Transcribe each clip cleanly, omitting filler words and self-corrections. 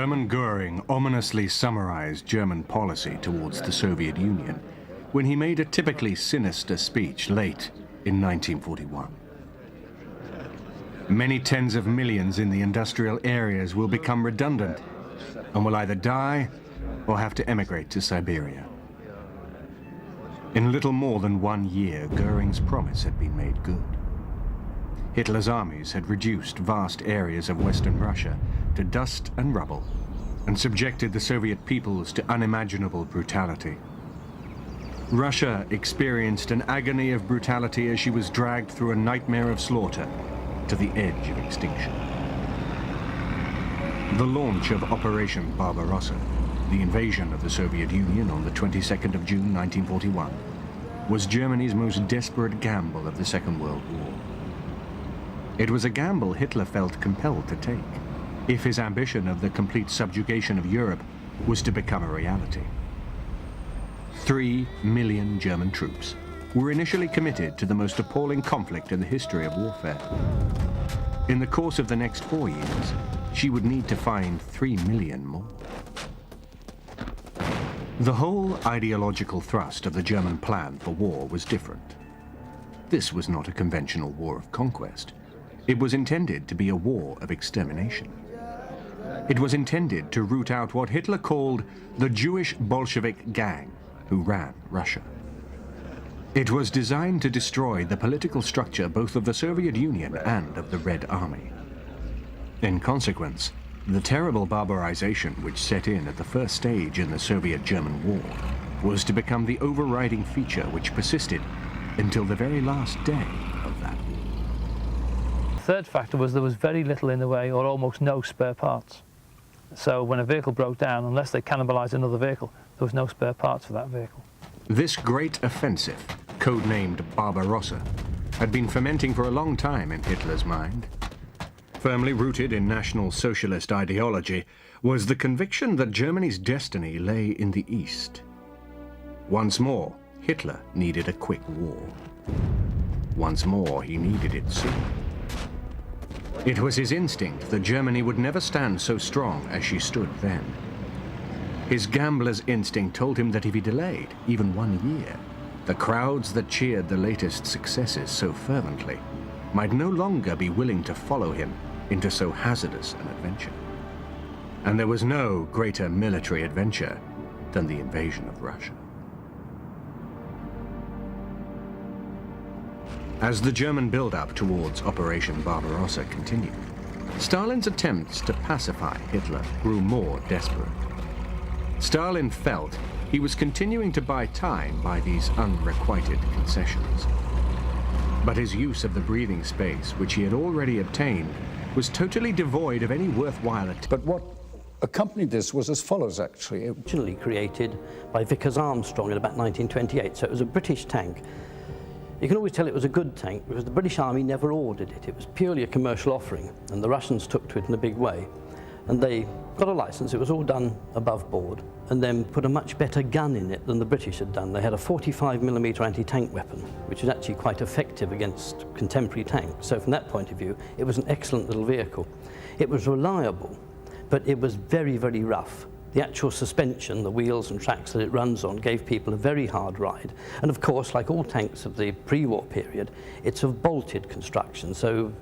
Hermann Göring ominously summarized German policy towards the Soviet Union when he made a typically sinister speech late in 1941. Many tens of millions in the industrial areas will become redundant and will either die or have to emigrate to Siberia. In little more than 1 year, Göring's promise had been made good. Hitler's armies had reduced vast areas of Western Russia to dust and rubble and subjected the Soviet peoples to unimaginable brutality. Russia experienced an agony of brutality as she was dragged through a nightmare of slaughter to the edge of extinction. The launch of Operation Barbarossa, the invasion of the Soviet Union on the 22nd of June 1941, was Germany's most desperate gamble of the Second World War. It was a gamble Hitler felt compelled to take if his ambition of the complete subjugation of Europe was to become a reality. 3 million German troops were initially committed to the most appalling conflict in the history of warfare. In the course of the next 4 years, she would need to find 3 million more. The whole ideological thrust of the German plan for war was different. This was not a conventional war of conquest. It was intended to be a war of extermination. It was intended to root out what Hitler called the Jewish Bolshevik gang who ran Russia. It was designed to destroy the political structure both of the Soviet Union and of the Red Army. In consequence, the terrible barbarization which set in at the first stage in the Soviet-German war was to become the overriding feature which persisted until the very last day of that war. The third factor was there was very little in the way, or almost no, spare parts. So when a vehicle broke down, unless they cannibalized another vehicle, there was no spare parts for that vehicle. This great offensive, codenamed Barbarossa, had been fermenting for a long time in Hitler's mind. Firmly rooted in National Socialist ideology was the conviction that Germany's destiny lay in the East. Once more, Hitler needed a quick war. Once more, he needed it soon. It was his instinct that Germany would never stand so strong as she stood then. His gambler's instinct told him that if he delayed even 1 year, the crowds that cheered the latest successes so fervently might no longer be willing to follow him into so hazardous an adventure. And there was no greater military adventure than the invasion of Russia. As the German build-up towards Operation Barbarossa continued, Stalin's attempts to pacify Hitler grew more desperate. Stalin felt he was continuing to buy time by these unrequited concessions. But his use of the breathing space, which he had already obtained, was totally devoid of any worthwhile attempt. But what accompanied this was as follows, actually. Originally created by Vickers Armstrong in about 1928, so it was a British tank. You can always tell it was a good tank because the British Army never ordered it. It was purely a commercial offering, and the Russians took to it in a big way. And they got a license, it was all done above board, and then put a much better gun in it than the British had done. They had a 45mm anti-tank weapon, which is actually quite effective against contemporary tanks. So from that point of view, it was an excellent little vehicle. It was reliable, but it was very, very rough. The actual suspension, the wheels and tracks that it runs on, gave people a very hard ride. And of course, like all tanks of the pre-war period, it's of bolted construction, so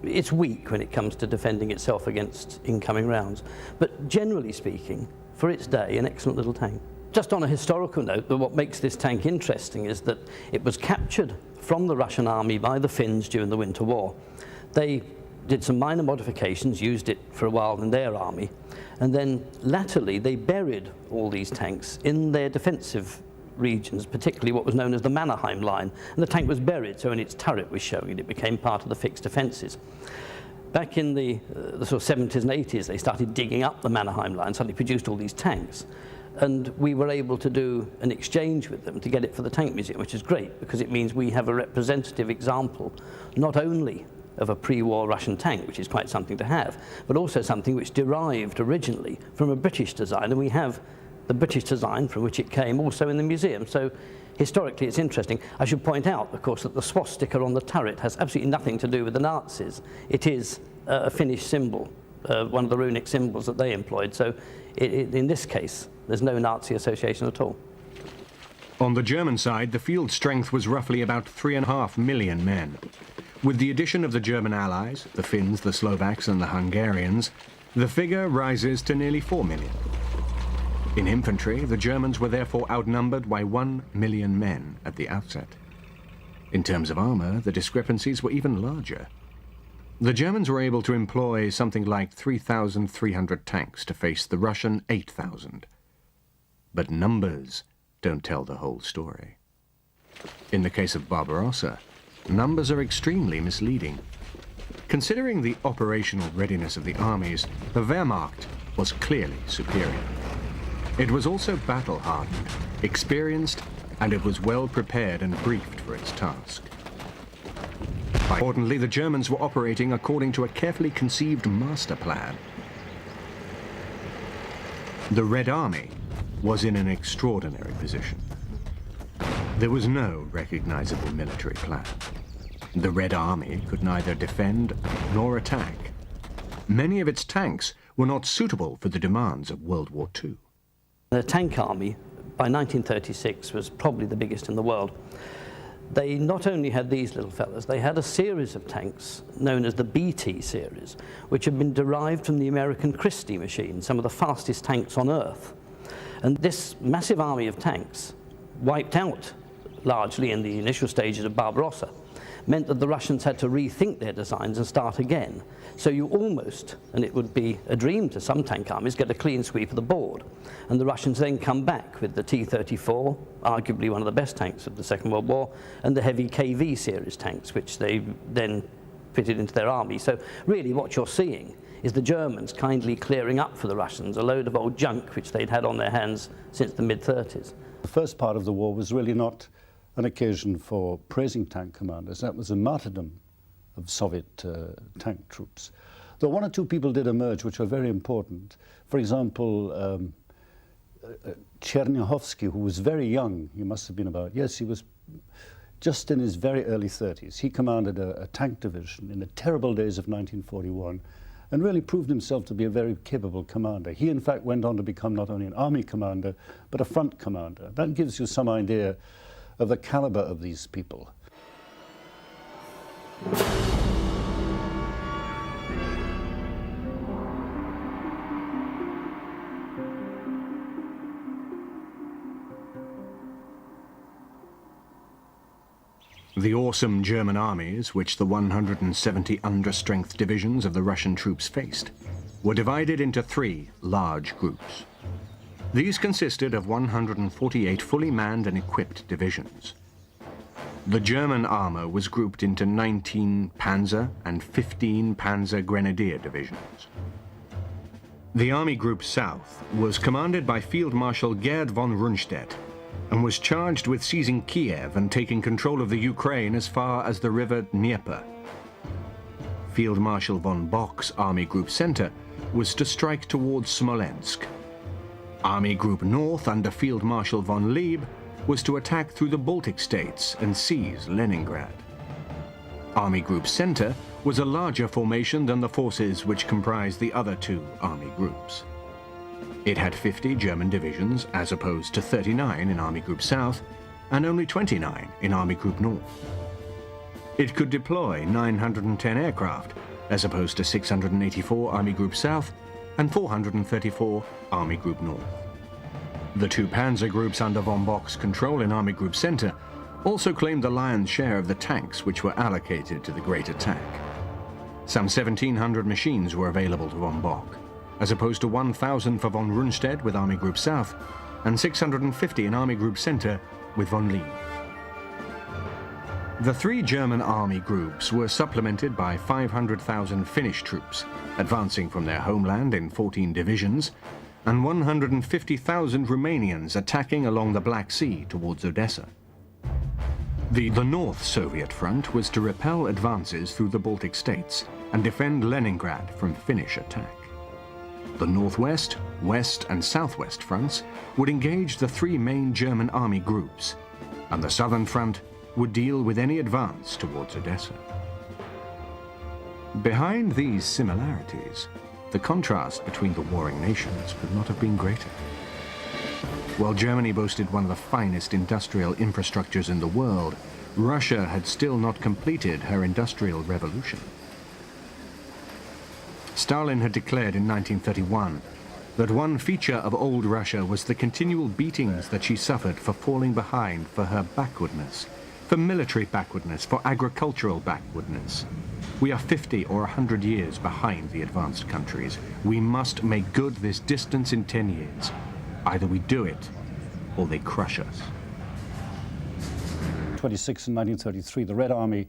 it's weak when it comes to defending itself against incoming rounds. But generally speaking, for its day, an excellent little tank. Just on a historical note, what makes this tank interesting is that it was captured from the Russian army by the Finns during the Winter War. They did some minor modifications, used it for a while in their army, and then latterly they buried all these tanks in their defensive regions, particularly what was known as the Mannerheim line. And the tank was buried, so in its turret was showing it. It became part of the fixed defences. Back in the sort of 70s and 80s, they started digging up the Mannerheim line, suddenly produced all these tanks. And we were able to do an exchange with them to get it for the Tank Museum, which is great, because it means we have a representative example, not only of a pre-war Russian tank, which is quite something to have, but also something which derived originally from a British design, and we have the British design from which it came also in the museum. So historically it's interesting. I should point out, of course, that the swastika on the turret has absolutely nothing to do with the Nazis. It is a Finnish symbol one of the runic symbols that they employed. So in this case, there's no Nazi association at all. On the German side, the field strength was roughly about 3.5 million men. With the addition of the German allies, the Finns, the Slovaks and the Hungarians, the figure rises to nearly 4 million. In infantry, the Germans were therefore outnumbered by 1 million men at the outset. In terms of armor, the discrepancies were even larger. The Germans were able to employ something like 3,300 tanks to face the Russian 8,000. But numbers don't tell the whole story. In the case of Barbarossa, numbers are extremely misleading. Considering the operational readiness of the armies, the Wehrmacht was clearly superior. It was also battle-hardened, experienced, and it was well prepared and briefed for its task. Importantly, the Germans were operating according to a carefully conceived master plan. The Red Army was in an extraordinary position. There was no recognizable military plan. The Red Army could neither defend nor attack. Many of its tanks were not suitable for the demands of World War II. The tank army, by 1936, was probably the biggest in the world. They not only had these little fellas, they had a series of tanks known as the BT series, which had been derived from the American Christie machine, some of the fastest tanks on Earth. And this massive army of tanks, wiped out largely in the initial stages of Barbarossa, meant that the Russians had to rethink their designs and start again. So you almost, and it would be a dream to some tank armies, get a clean sweep of the board. And the Russians then come back with the T-34, arguably one of the best tanks of the Second World War, and the heavy KV series tanks, which they then fitted into their army. So really what you're seeing is the Germans kindly clearing up for the Russians a load of old junk which they'd had on their hands since the mid-30s. The first part of the war was really not an occasion for praising tank commanders. That was a martyrdom of Soviet tank troops. Though one or two people did emerge which were very important. For example, Chernyakhovsky, who was very young, he must have been about, yes, he was just in his very early 30s. He commanded a tank division in the terrible days of 1941 and really proved himself to be a very capable commander. He, in fact, went on to become not only an army commander, but a front commander. That gives you some idea of the caliber of these people. The awesome German armies, which the 170 understrength divisions of the Russian troops faced, were divided into 3 large groups. These consisted of 148 fully manned and equipped divisions. The German armor was grouped into 19 Panzer and 15 Panzer Grenadier divisions. The Army Group South was commanded by Field Marshal Gerd von Rundstedt and was charged with seizing Kiev and taking control of the Ukraine as far as the river Dnieper. Field Marshal von Bock's Army Group Center was to strike towards Smolensk. Army Group North under Field Marshal von Lieb was to attack through the Baltic states and seize Leningrad. Army Group Center was a larger formation than the forces which comprised the other 2 army groups. It had 50 German divisions as opposed to 39 in Army Group South and only 29 in Army Group North. It could deploy 910 aircraft as opposed to 684 Army Group South and 434 Army Group North. The 2 panzer groups under von Bock's control in Army Group Center also claimed the lion's share of the tanks which were allocated to the Great Attack. Some 1,700 machines were available to von Bock, as opposed to 1,000 for von Rundstedt with Army Group South and 650 in Army Group Center with von Lieb. The 3 German army groups were supplemented by 500,000 Finnish troops, advancing from their homeland in 14 divisions, and 150,000 Romanians attacking along the Black Sea towards Odessa. The North Soviet front was to repel advances through the Baltic states and defend Leningrad from Finnish attack. The Northwest, West and Southwest fronts would engage the 3 main German army groups, and the Southern front would deal with any advance towards Odessa. Behind these similarities The contrast between the warring nations could not have been greater. While Germany boasted one of the finest industrial infrastructures in the world, Russia had still not completed her industrial revolution. Stalin had declared in 1931 that one feature of old Russia was the continual beatings that she suffered for falling behind, for her backwardness, for military backwardness, for agricultural backwardness. We are 50 or 100 years behind the advanced countries. We must make good this distance in 10 years. Either we do it, or they crush us. 26 in 1933, the Red Army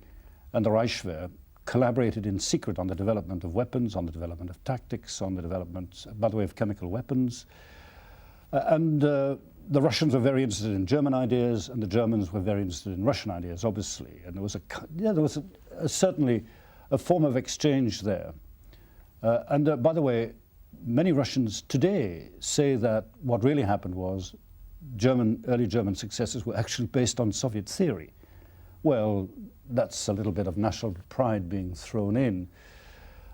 and the Reichswehr collaborated in secret on the development of weapons, on the development of tactics, on the development, by the way, of chemical weapons. The Russians were very interested in German ideas, and the Germans were very interested in Russian ideas, obviously. And there was certainly a form of exchange there. By the way, many Russians today say that what really happened was early German successes were actually based on Soviet theory. Well, that's a little bit of national pride being thrown in.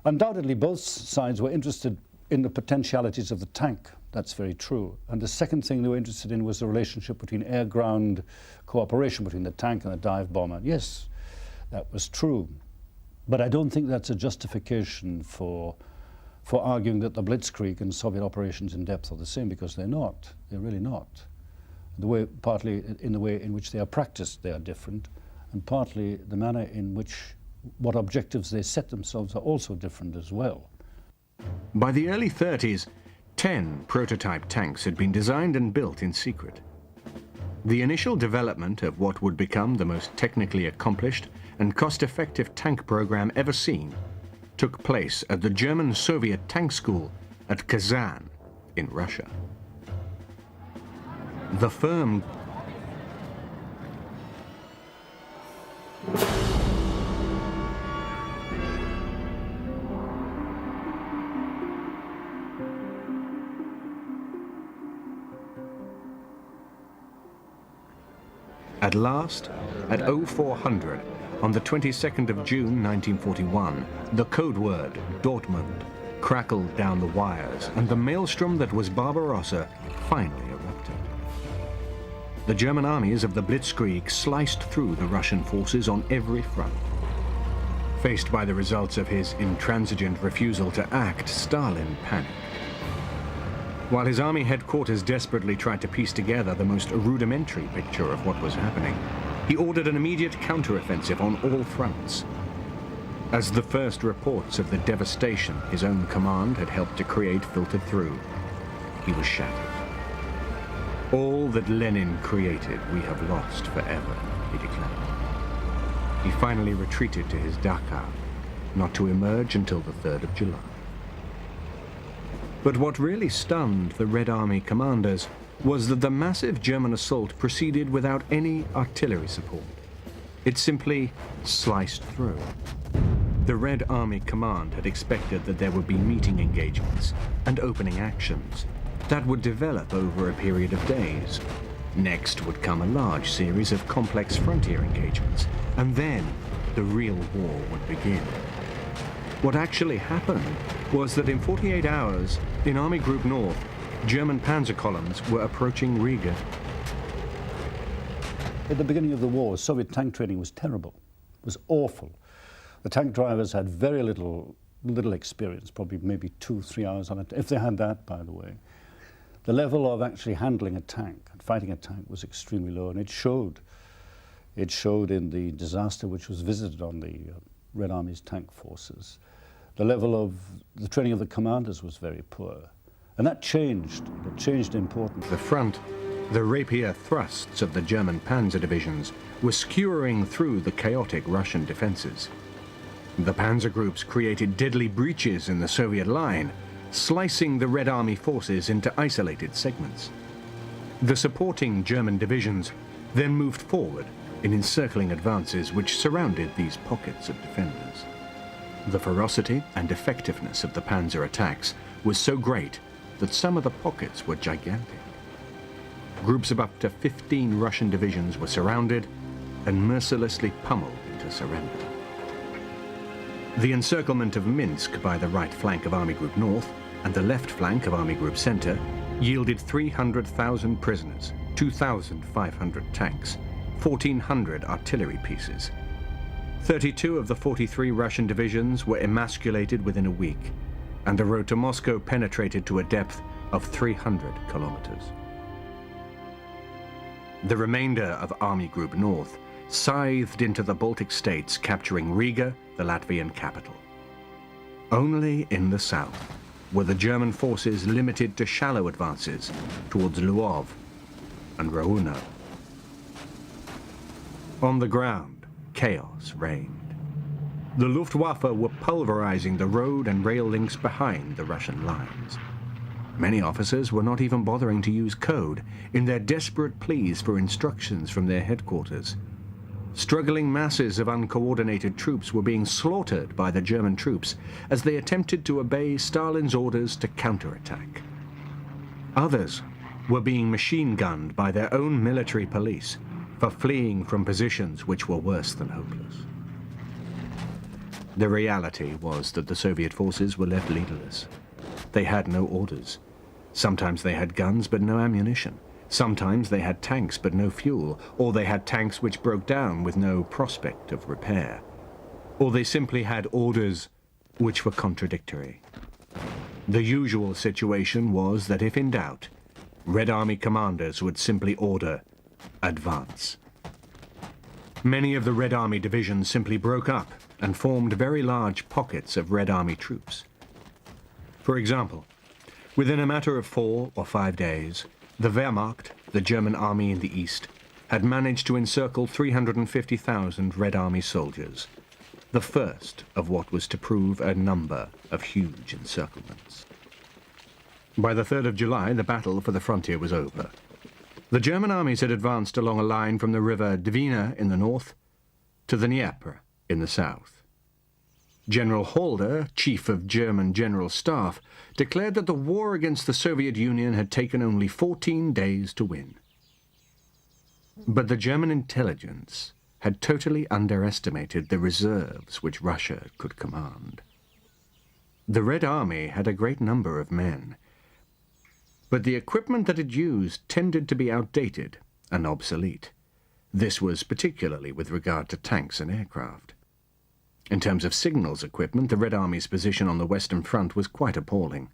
Undoubtedly, both sides were interested in the potentialities of the tank. That's very true. And the second thing they were interested in was the relationship between air-ground cooperation between the tank and the dive bomber. Yes, that was true. But I don't think that's a justification for arguing that the Blitzkrieg and Soviet operations in depth are the same, because they're not. They're really not. Partly in the way in which they are practiced, they are different, and partly the manner in which what objectives they set themselves are also different as well. By the early 30s, 10 prototype tanks had been designed and built in secret. The initial development of what would become the most technically accomplished and cost-effective tank program ever seen took place at the German-Soviet tank school at Kazan in Russia. The firm At last, at 0400, on the 22nd of June 1941, the code word, Dortmund, crackled down the wires, and the maelstrom that was Barbarossa finally erupted. The German armies of the Blitzkrieg sliced through the Russian forces on every front. Faced by the results of his intransigent refusal to act, Stalin panicked. While his army headquarters desperately tried to piece together the most rudimentary picture of what was happening, he ordered an immediate counteroffensive on all fronts. As the first reports of the devastation his own command had helped to create filtered through, he was shattered. All that Lenin created we have lost forever, he declared. He finally retreated to his Dachau, not to emerge until the 3rd of July. But what really stunned the Red Army commanders was that the massive German assault proceeded without any artillery support. It simply sliced through. The Red Army command had expected that there would be meeting engagements and opening actions that would develop over a period of days. Next would come a large series of complex frontier engagements, and then the real war would begin. What actually happened was that in 48 hours, in Army Group North, German panzer columns were approaching Riga. At the beginning of the war, Soviet tank training was terrible. It was awful. The tank drivers had very little experience, probably maybe 2-3 hours on it, if they had that, by the way. The level of actually handling a tank and fighting a tank was extremely low, and it showed. It showed in the disaster which was visited on the Red Army's tank forces. The level of the training of the commanders was very poor. And that changed. It changed importantly. The front, the rapier thrusts of the German panzer divisions were skewering through the chaotic Russian defenses. The panzer groups created deadly breaches in the Soviet line, slicing the Red Army forces into isolated segments. The supporting German divisions then moved forward in encircling advances which surrounded these pockets of defenders. The ferocity and effectiveness of the panzer attacks was so great that some of the pockets were gigantic. Groups of up to 15 Russian divisions were surrounded and mercilessly pummeled into surrender. The encirclement of Minsk by the right flank of Army Group North and the left flank of Army Group Center yielded 300,000 prisoners, 2,500 tanks, 1,400 artillery pieces. 32 of the 43 Russian divisions were emasculated within a week, and the road to Moscow penetrated to a depth of 300 kilometers. The remainder of Army Group North scythed into the Baltic states, capturing Riga, the Latvian capital. Only in the south were the German forces limited to shallow advances towards Lwów and Rounno. On the ground, chaos reigned. The Luftwaffe were pulverizing the road and rail links behind the Russian lines. Many officers were not even bothering to use code in their desperate pleas for instructions from their headquarters. Struggling masses of uncoordinated troops were being slaughtered by the German troops as they attempted to obey Stalin's orders to counterattack. Others were being machine-gunned by their own military police for fleeing from positions which were worse than hopeless. The reality was that the Soviet forces were left leaderless. They had no orders. Sometimes they had guns but no ammunition. Sometimes they had tanks but no fuel, or they had tanks which broke down with no prospect of repair. Or they simply had orders which were contradictory. The usual situation was that if in doubt, Red Army commanders would simply order, "Advance." Many of the Red Army divisions simply broke up and formed very large pockets of Red Army troops. For example, within a matter of 4 or 5 days, the Wehrmacht, the German army in the east, had managed to encircle 350,000 Red Army soldiers, the first of what was to prove a number of huge encirclements. By the 3rd of July, the battle for the frontier was over. The German armies had advanced along a line from the river Dwina in the north to the Dnieper in the south. General Halder, chief of German General Staff, declared that the war against the Soviet Union had taken only 14 days to win. But the German intelligence had totally underestimated the reserves which Russia could command. The Red Army had a great number of men, but the equipment that it used tended to be outdated and obsolete. This was particularly with regard to tanks and aircraft. In terms of signals equipment, the Red Army's position on the Western Front was quite appalling.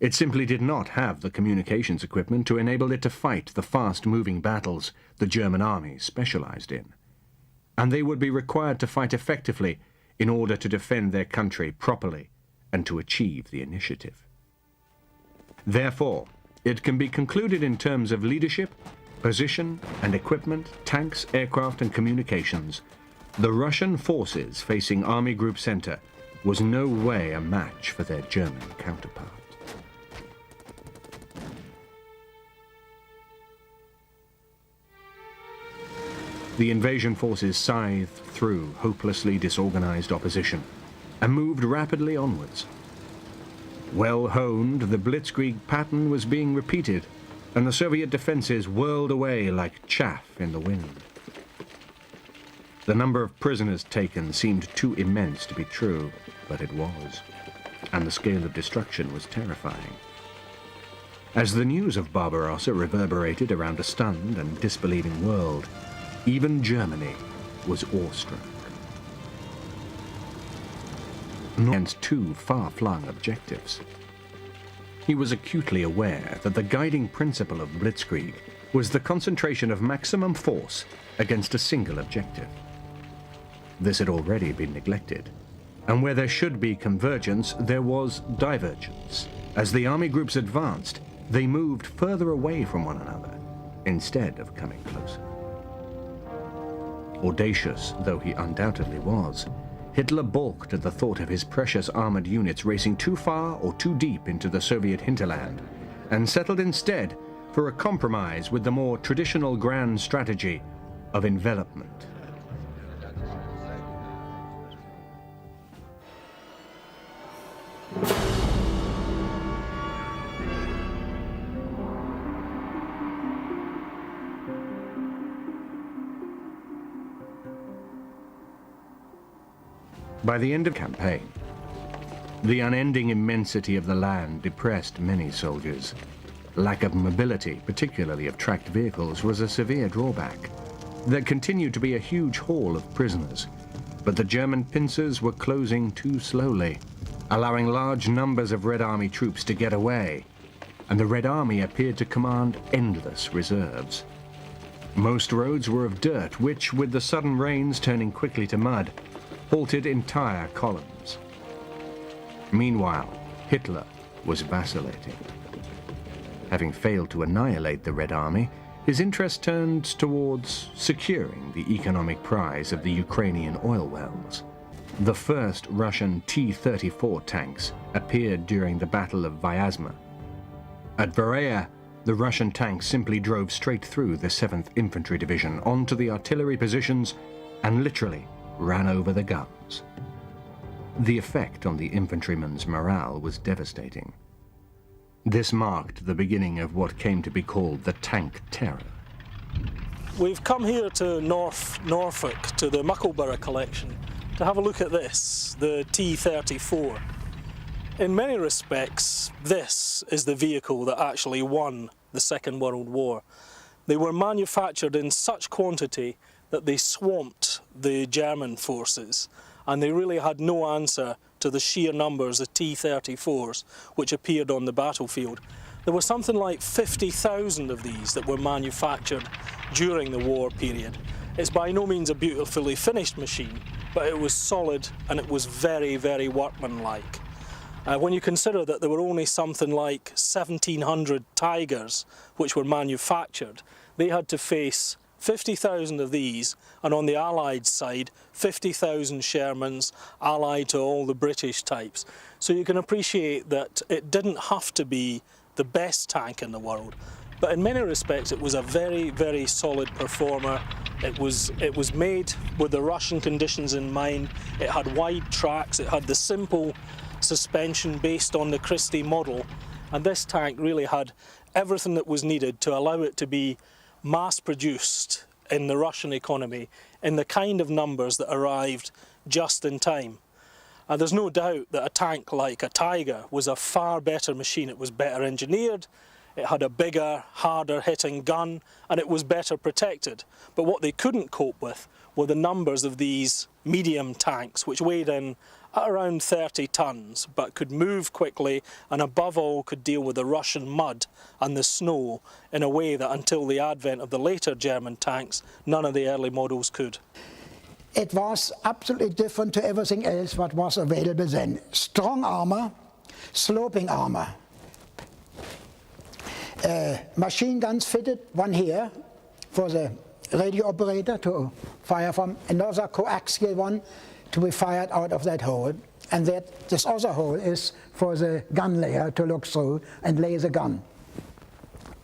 It simply did not have the communications equipment to enable it to fight the fast-moving battles the German army specialized in. And they would be required to fight effectively in order to defend their country properly and to achieve the initiative. Therefore, it can be concluded in terms of leadership, position and equipment, tanks, aircraft and communications, the Russian forces facing Army Group Center was no way a match for their German counterpart. The invasion forces scythed through hopelessly disorganized opposition and moved rapidly onwards. Well honed, the blitzkrieg pattern was being repeated, and the Soviet defenses whirled away like chaff in the wind. The number of prisoners taken seemed too immense to be true, but it was, and the scale of destruction was terrifying. As the news of Barbarossa reverberated around a stunned and disbelieving world, even Germany was awestruck. Against 2 far-flung objectives. He was acutely aware that the guiding principle of blitzkrieg was the concentration of maximum force against a single objective. This had already been neglected, and where there should be convergence, there was divergence. As the army groups advanced, they moved further away from one another, instead of coming closer. Audacious though he undoubtedly was, Hitler balked at the thought of his precious armored units racing too far or too deep into the Soviet hinterland, and settled instead for a compromise with the more traditional grand strategy of envelopment. By the end of the campaign, the unending immensity of the land depressed many soldiers. Lack of mobility, particularly of tracked vehicles, was a severe drawback. There continued to be a huge haul of prisoners, but the German pincers were closing too slowly, allowing large numbers of Red Army troops to get away, and the Red Army appeared to command endless reserves. Most roads were of dirt, which, with the sudden rains turning quickly to mud, halted entire columns. Meanwhile, Hitler was vacillating. Having failed to annihilate the Red Army, his interest turned towards securing the economic prize of the Ukrainian oil wells. The first Russian T-34 tanks appeared during the Battle of Vyazma. At Berea, the Russian tanks simply drove straight through the 7th Infantry Division onto the artillery positions and literally ran over the guns. The effect on the infantrymen's morale was devastating. This marked the beginning of what came to be called the Tank Terror. We've come here to Norfolk, to the Muckleborough collection, to have a look at this, the T-34. In many respects, this is the vehicle that actually won the Second World War. They were manufactured in such quantity that they swamped the German forces, and they really had no answer to the sheer numbers of T-34s which appeared on the battlefield. There were something like 50,000 of these that were manufactured during the war period. It's by no means a beautifully finished machine, but it was solid and it was very, very workmanlike. When you consider that there were only something like 1,700 Tigers which were manufactured, they had to face 50,000 of these, and on the Allied side, 50,000 Shermans allied to all the British types. So you can appreciate that it didn't have to be the best tank in the world, but in many respects it was a very, very solid performer. It was made with the Russian conditions in mind. It had wide tracks, it had the simple suspension based on the Christie model, and this tank really had everything that was needed to allow it to be mass-produced in the Russian economy in the kind of numbers that arrived just in time. And there's no doubt that a tank like a Tiger was a far better machine. It was better engineered, it had a bigger, harder hitting gun, and it was better protected. But what they couldn't cope with were the numbers of these medium tanks, which weighed in at around 30 tons, but could move quickly and above all could deal with the Russian mud and the snow in a way that until the advent of the later German tanks, none of the early models could. It was absolutely different to everything else what was available then. Strong armor, sloping armor. Machine guns fitted, one here for the radio operator to fire from, another coaxial one to be fired out of that hole, and this other hole is for the gun layer to look through and lay the gun.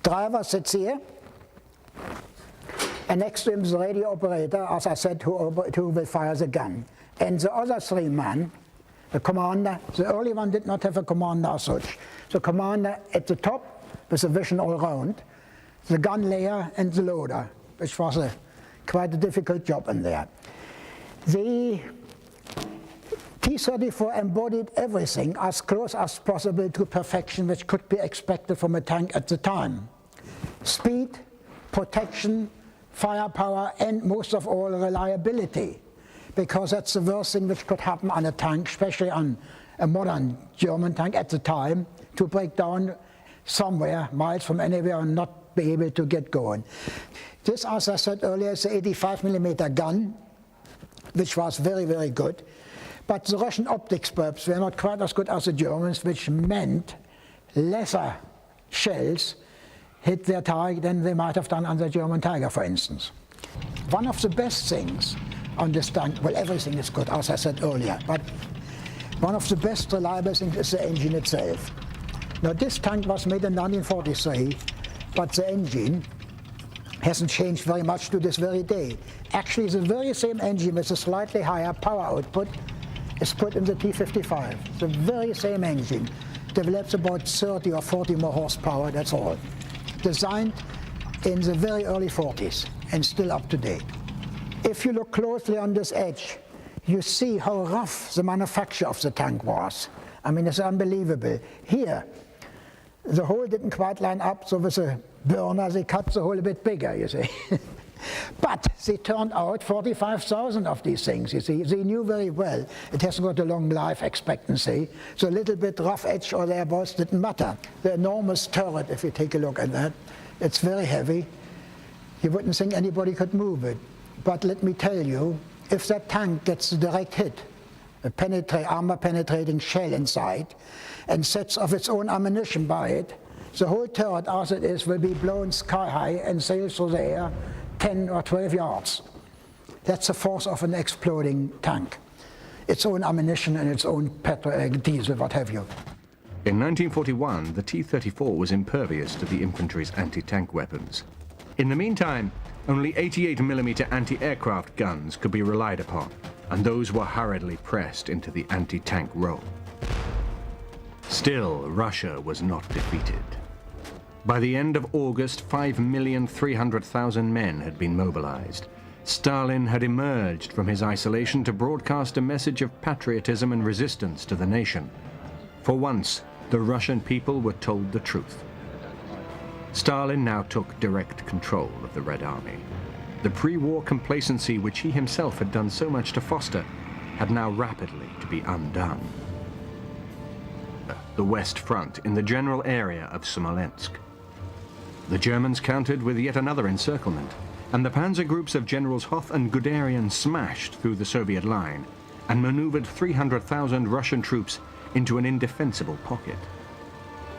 Driver sits here, and next to him is the radio operator, as I said, who will fire the gun. And the other three men, the commander, the early one did not have a commander as such. The commander at the top with the vision all round, the gun layer and the loader, which was quite a difficult job in there. The T-34 embodied everything as close as possible to perfection which could be expected from a tank at the time. Speed, protection, firepower, and most of all reliability, because that's the worst thing which could happen on a tank, especially on a modern German tank at the time, to break down somewhere miles from anywhere and not be able to get going. This, as I said earlier, is the 85mm gun, which was very, very good. But the Russian optics bulbs were not quite as good as the Germans, which meant lesser shells hit their target than they might have done on the German Tiger, for instance. One of the best things on this tank, well, everything is good, as I said earlier, but one of the best reliable things is the engine itself. Now, this tank was made in 1943, but the engine hasn't changed very much to this very day. Actually, the very same engine with a slightly higher power output is put in the T-55. The very same engine develops about 30 or 40 more horsepower, that's all. Designed in the very early 40s and still up to date. If you look closely on this edge, you see how rough the manufacture of the tank was. I mean, it's unbelievable. Here, the hole didn't quite line up, so with a burner they cut the hole a bit bigger, you see. But they turned out 45,000 of these things, you see. They knew very well it hasn't got a long life expectancy, so a little bit rough edge or thereabouts didn't matter. The enormous turret, if you take a look at that, it's very heavy. You wouldn't think anybody could move it. But let me tell you, if that tank gets a direct hit, a armor-penetrating shell inside, and sets off its own ammunition by it, the whole turret, as it is, will be blown sky high and sail through the air 10 or 12 yards. That's the force of an exploding tank. Its own ammunition and its own petrol, diesel, what have you. In 1941, the T-34 was impervious to the infantry's anti-tank weapons. In the meantime, only 88mm anti-aircraft guns could be relied upon, and those were hurriedly pressed into the anti-tank role. Still, Russia was not defeated. By the end of August, 5,300,000 men had been mobilized. Stalin had emerged from his isolation to broadcast a message of patriotism and resistance to the nation. For once, the Russian people were told the truth. Stalin now took direct control of the Red Army. The pre-war complacency which he himself had done so much to foster had now rapidly to be undone. The West Front in the general area of Smolensk. The Germans countered with yet another encirclement, and the panzer groups of Generals Hoth and Guderian smashed through the Soviet line and maneuvered 300,000 Russian troops into an indefensible pocket.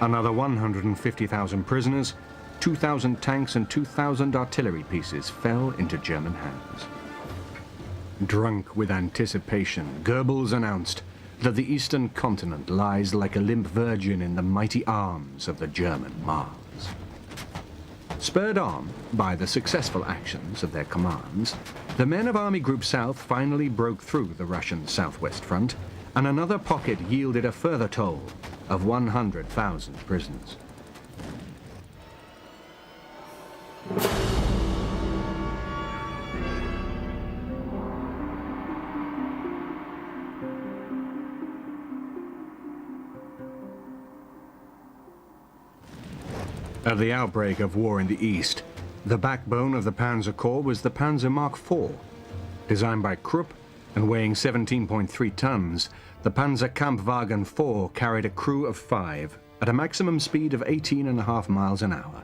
Another 150,000 prisoners, 2,000 tanks and 2,000 artillery pieces fell into German hands. Drunk with anticipation, Goebbels announced that the eastern continent lies like a limp virgin in the mighty arms of the German Mars. Spurred on by the successful actions of their commands, the men of Army Group South finally broke through the Russian Southwest Front, and another pocket yielded a further toll of 100,000 prisoners. At the outbreak of war in the East, the backbone of the Panzer Corps was the Panzer Mark IV. Designed by Krupp and weighing 17.3 tons, the Panzer Kampfwagen IV carried a crew of 5 at a maximum speed of 18.5 miles an hour.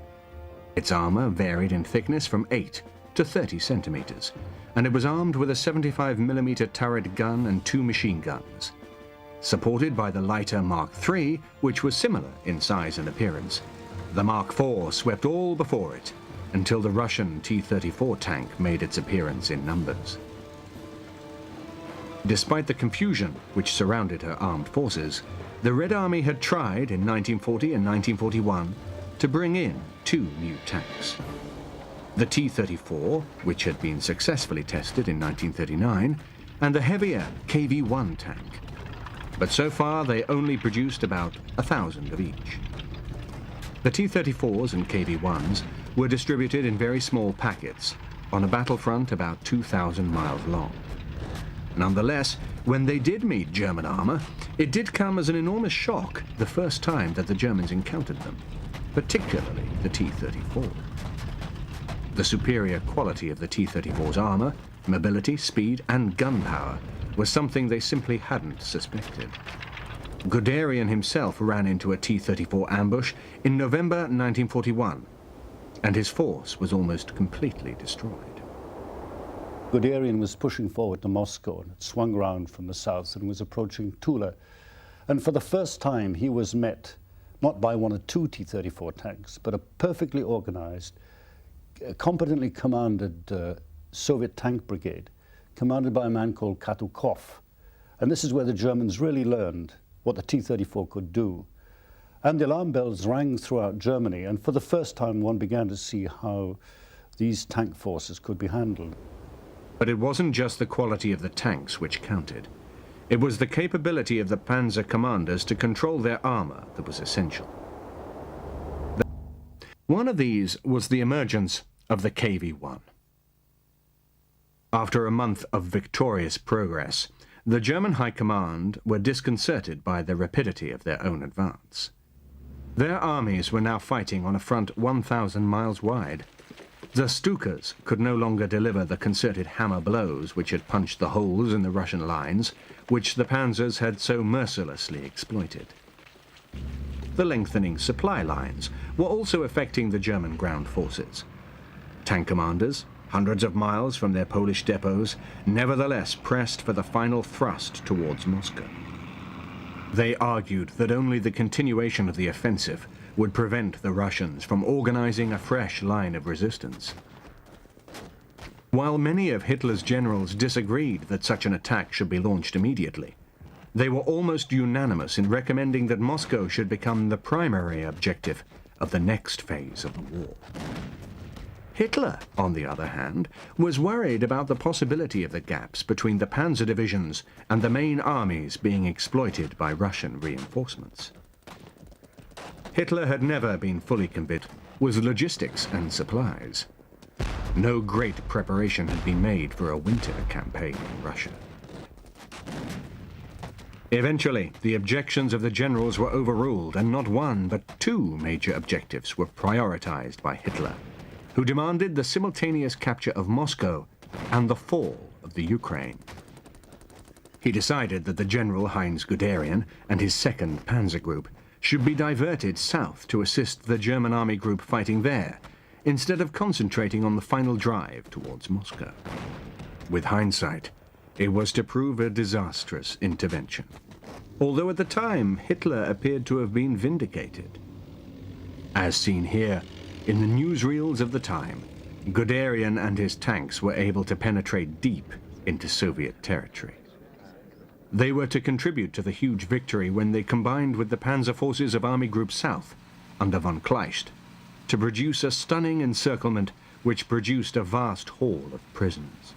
Its armor varied in thickness from 8 to 30 centimeters, and it was armed with a 75mm turret gun and 2 machine guns. Supported by the lighter Mark III, which was similar in size and appearance, the Mark IV swept all before it until the Russian T-34 tank made its appearance in numbers. Despite the confusion which surrounded her armed forces, the Red Army had tried in 1940 and 1941 to bring in 2 new tanks. The T-34, which had been successfully tested in 1939, and the heavier KV-1 tank. But so far they only produced about 1,000 of each. The T-34s and KV-1s were distributed in very small packets on a battlefront about 2,000 miles long. Nonetheless, when they did meet German armor, it did come as an enormous shock the first time that the Germans encountered them, particularly the T-34. The superior quality of the T-34's armor, mobility, speed, and gunpowder was something they simply hadn't suspected. Guderian himself ran into a T-34 ambush in November 1941, and his force was almost completely destroyed. Guderian was pushing forward to Moscow and had swung round from the south and was approaching Tula. And for the first time he was met not by 1 or 2 T-34 tanks, but a perfectly organized, competently commanded Soviet tank brigade, commanded by a man called Katukov. And this is where the Germans really learned what the T-34 could do. And the alarm bells rang throughout Germany, and for the first time one began to see how these tank forces could be handled. But it wasn't just the quality of the tanks which counted. It was the capability of the panzer commanders to control their armor that was essential. One of these was the emergence of the KV-1. After a month of victorious progress, the German High Command were disconcerted by the rapidity of their own advance. Their armies were now fighting on a front 1,000 miles wide. The Stukas could no longer deliver the concerted hammer blows which had punched the holes in the Russian lines, which the panzers had so mercilessly exploited. The lengthening supply lines were also affecting the German ground forces. Tank commanders, hundreds of miles from their Polish depots, nevertheless pressed for the final thrust towards Moscow. They argued that only the continuation of the offensive would prevent the Russians from organizing a fresh line of resistance. While many of Hitler's generals disagreed that such an attack should be launched immediately, they were almost unanimous in recommending that Moscow should become the primary objective of the next phase of the war. Hitler, on the other hand, was worried about the possibility of the gaps between the panzer divisions and the main armies being exploited by Russian reinforcements. Hitler had never been fully convinced with logistics and supplies. No great preparation had been made for a winter campaign in Russia. Eventually, the objections of the generals were overruled, and not one but two major objectives were prioritized by Hitler, who demanded the simultaneous capture of Moscow and the fall of the Ukraine. He decided that the General Heinz Guderian and his 2nd Panzer Group should be diverted south to assist the German army group fighting there, instead of concentrating on the final drive towards Moscow. With hindsight, it was to prove a disastrous intervention, although at the time Hitler appeared to have been vindicated. As seen here, in the newsreels of the time, Guderian and his tanks were able to penetrate deep into Soviet territory. They were to contribute to the huge victory when they combined with the panzer forces of Army Group South, under von Kleist, to produce a stunning encirclement which produced a vast haul of prisoners.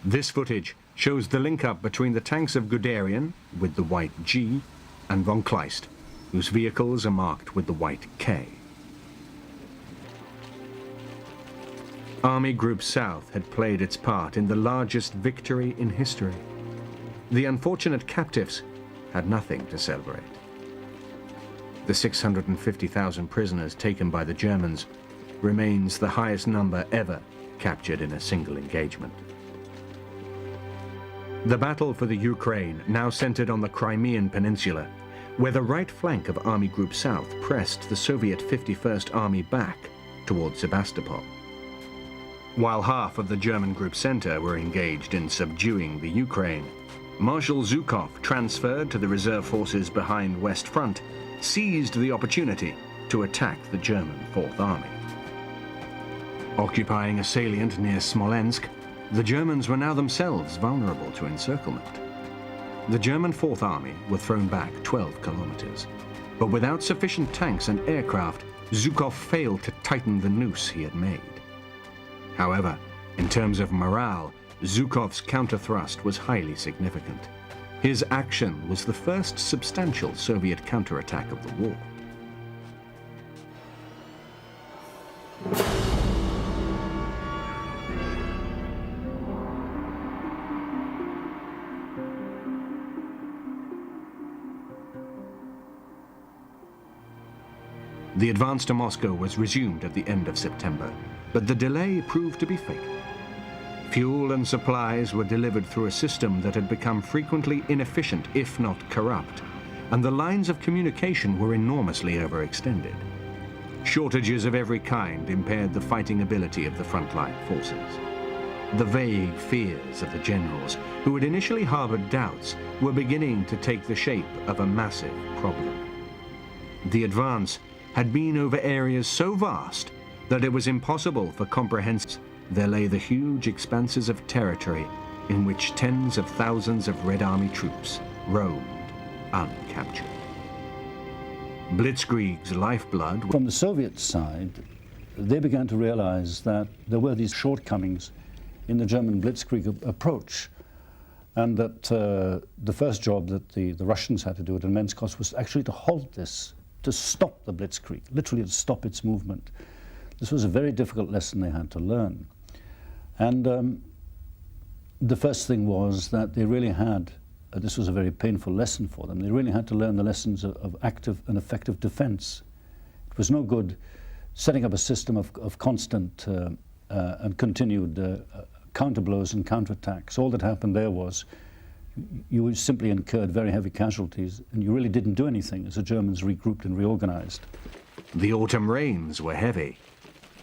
This footage shows the link-up between the tanks of Guderian, with the white G, and von Kleist, whose vehicles are marked with the white K. Army Group South had played its part in the largest victory in history. The unfortunate captives had nothing to celebrate. The 650,000 prisoners taken by the Germans remains the highest number ever captured in a single engagement. The battle for the Ukraine now centered on the Crimean Peninsula, where the right flank of Army Group South pressed the Soviet 51st Army back towards Sebastopol. While half of the German Group Center were engaged in subduing the Ukraine, Marshal Zhukov, transferred to the reserve forces behind West Front, seized the opportunity to attack the German Fourth Army. Occupying a salient near Smolensk, the Germans were now themselves vulnerable to encirclement. The German Fourth Army were thrown back 12 kilometers, but without sufficient tanks and aircraft, Zhukov failed to tighten the noose he had made. However, in terms of morale, Zhukov's counter-thrust was highly significant. His action was the first substantial Soviet counterattack of the war. The advance to Moscow was resumed at the end of September, but the delay proved to be fatal. Fuel and supplies were delivered through a system that had become frequently inefficient, if not corrupt, and the lines of communication were enormously overextended. Shortages of every kind impaired the fighting ability of the frontline forces. The vague fears of the generals, who had initially harbored doubts, were beginning to take the shape of a massive problem. The advance had been over areas so vast that it was impossible for comprehension. There lay the huge expanses of territory in which tens of thousands of Red Army troops roamed uncaptured. Blitzkrieg's lifeblood. From the Soviet side, they began to realize that there were these shortcomings in the German Blitzkrieg approach, and that the first job that the Russians had to do at Menskos was actually to halt this, to stop the Blitzkrieg, literally to stop its movement. This was a very difficult lesson they had to learn. And The first thing was that they really had, this was a very painful lesson for them, they really had to learn the lessons of active and effective defense. It was no good setting up a system of constant and continued counter-blows and counterattacks. All that happened there was you simply incurred very heavy casualties, and you really didn't do anything as the Germans regrouped and reorganized. The autumn rains were heavy.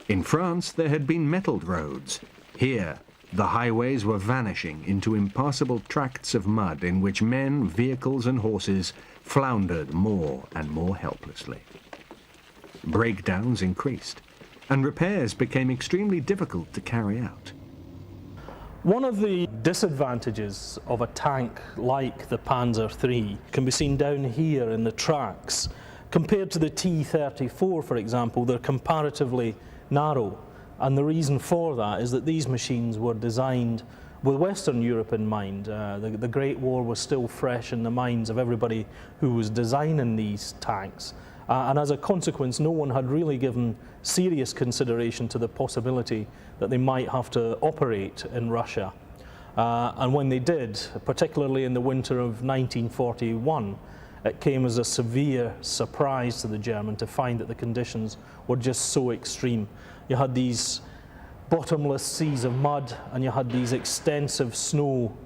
In France, there had been metalled roads. Here, the highways were vanishing into impassable tracts of mud in which men, vehicles and horses floundered more and more helplessly. Breakdowns increased, and repairs became extremely difficult to carry out. One of the disadvantages of a tank like the Panzer III can be seen down here in the tracks. Compared to the T-34, for example, they're comparatively narrow. And the reason for that is that these machines were designed with Western Europe in mind. The Great War was still fresh in the minds of everybody who was designing these tanks. And as a consequence, no one had really given serious consideration to the possibility that they might have to operate in Russia. And when they did, particularly in the winter of 1941, it came as a severe surprise to the German to find that the conditions were just so extreme. You had these bottomless seas of mud, and you had these extensive snow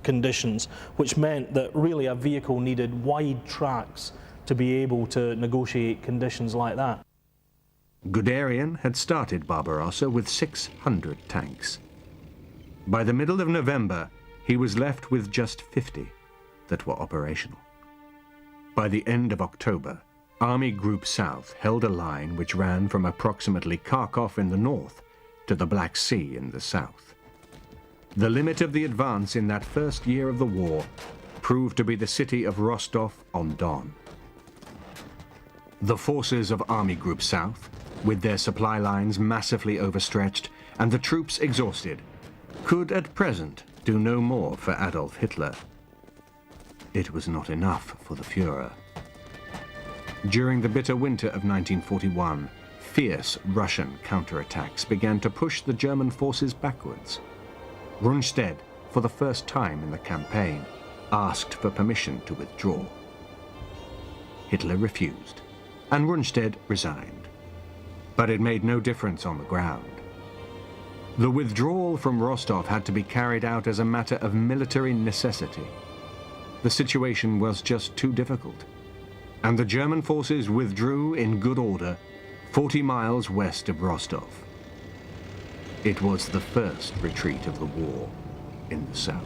conditions, which meant that really a vehicle needed wide tracks to be able to negotiate conditions like that. Guderian had started Barbarossa with 600 tanks. By the middle of November, he was left with just 50 that were operational. By the end of October, Army Group South held a line which ran from approximately Kharkov in the north to the Black Sea in the south. The limit of the advance in that first year of the war proved to be the city of Rostov-on-Don. The forces of Army Group South, with their supply lines massively overstretched and the troops exhausted, could at present do no more for Adolf Hitler. It was not enough for the Führer. During the bitter winter of 1941, fierce Russian counterattacks began to push the German forces backwards. Rundstedt, for the first time in the campaign, asked for permission to withdraw. Hitler refused, and Rundstedt resigned. But it made no difference on the ground. The withdrawal from Rostov had to be carried out as a matter of military necessity. The situation was just too difficult, and the German forces withdrew in good order 40 miles west of Rostov. It was the first retreat of the war in the south.